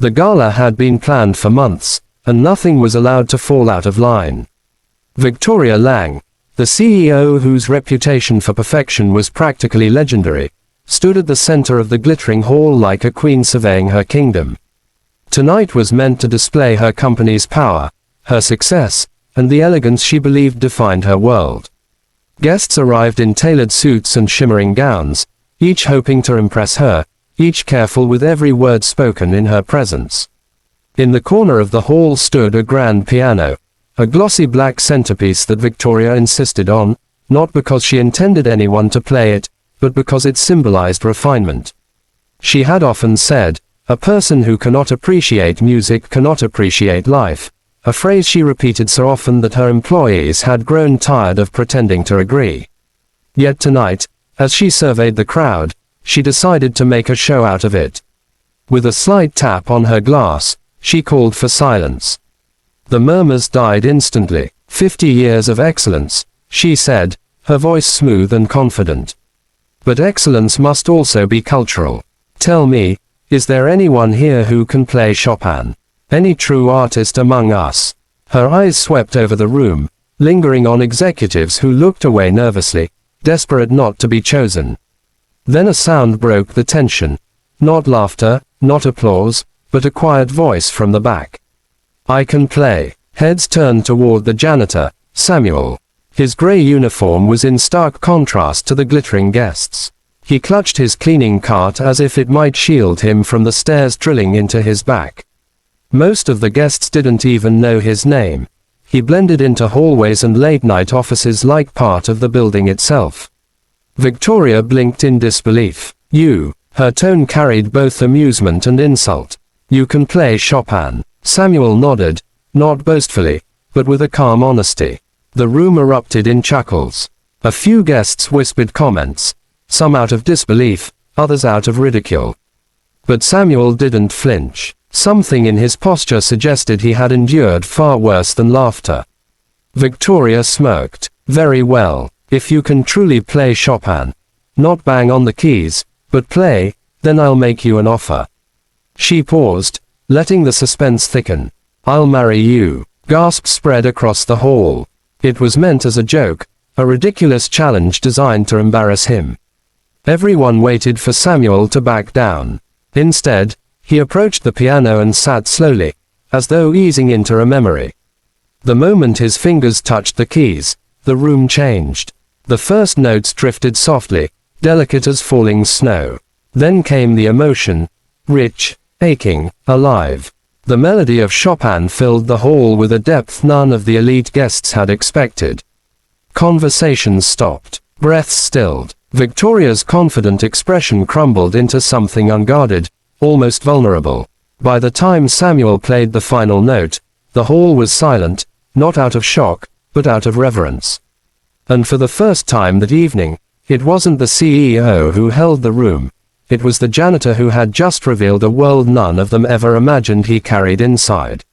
The gala had been planned for months, and nothing was allowed to fall out of line. Victoria Lang, the CEO whose reputation for perfection was practically legendary, stood at the center of the glittering hall like a queen surveying her kingdom. Tonight was meant to display her company's power, her success, and the elegance she believed defined her world. Guests arrived in tailored suits and shimmering gowns, each hoping to impress her, each careful with every word spoken in her presence. In the corner of the hall stood a grand piano, a glossy black centerpiece that Victoria insisted on, not because she intended anyone to play it, but because it symbolized refinement. She had often said, "A person who cannot appreciate music cannot appreciate life," a phrase she repeated so often that her employees had grown tired of pretending to agree. Yet tonight, as she surveyed the crowd, she decided to make a show out of it. With a slight tap on her glass, she called for silence. The murmurs died instantly. 50 years of excellence, she said, her voice smooth and confident. But excellence must also be cultural. Tell me, is there anyone here who can play Chopin? Any true artist among us? Her eyes swept over the room, lingering on executives who looked away nervously, desperate not to be chosen. Then a sound broke the tension. Not laughter, not applause, but a quiet voice from the back. "I can play." Heads turned toward the janitor, Samuel. His gray uniform was in stark contrast to the glittering guests. He clutched his cleaning cart as if it might shield him from the stares drilling into his back. Most of the guests didn't even know his name. He blended into hallways and late-night offices like part of the building itself. Victoria blinked in disbelief. "You," her tone carried both amusement and insult. "You can play Chopin." Samuel nodded, not boastfully, but with a calm honesty. The room erupted in chuckles. A few guests whispered comments, some out of disbelief, others out of ridicule. But Samuel didn't flinch. Something in his posture suggested he had endured far worse than laughter. Victoria smirked. "Very well, if you can truly play Chopin, not bang on the keys, but play, then I'll make you an offer." She paused, letting the suspense thicken. "I'll marry you." Gasps spread across the hall. It was meant as a joke, a ridiculous challenge designed to embarrass him. Everyone waited for Samuel to back down. Instead, he approached the piano and sat slowly, as though easing into a memory. The moment his fingers touched the keys, the room changed. The first notes drifted softly, delicate as falling snow. Then came the emotion, rich, aching, alive. The melody of Chopin filled the hall with a depth none of the elite guests had expected. Conversations stopped. Breaths stilled. Victoria's confident expression crumbled into something unguarded, almost vulnerable. By the time Samuel played the final note, the hall was silent, not out of shock, but out of reverence. And for the first time that evening, it wasn't the CEO who held the room. It was the janitor who had just revealed a world none of them ever imagined he carried inside.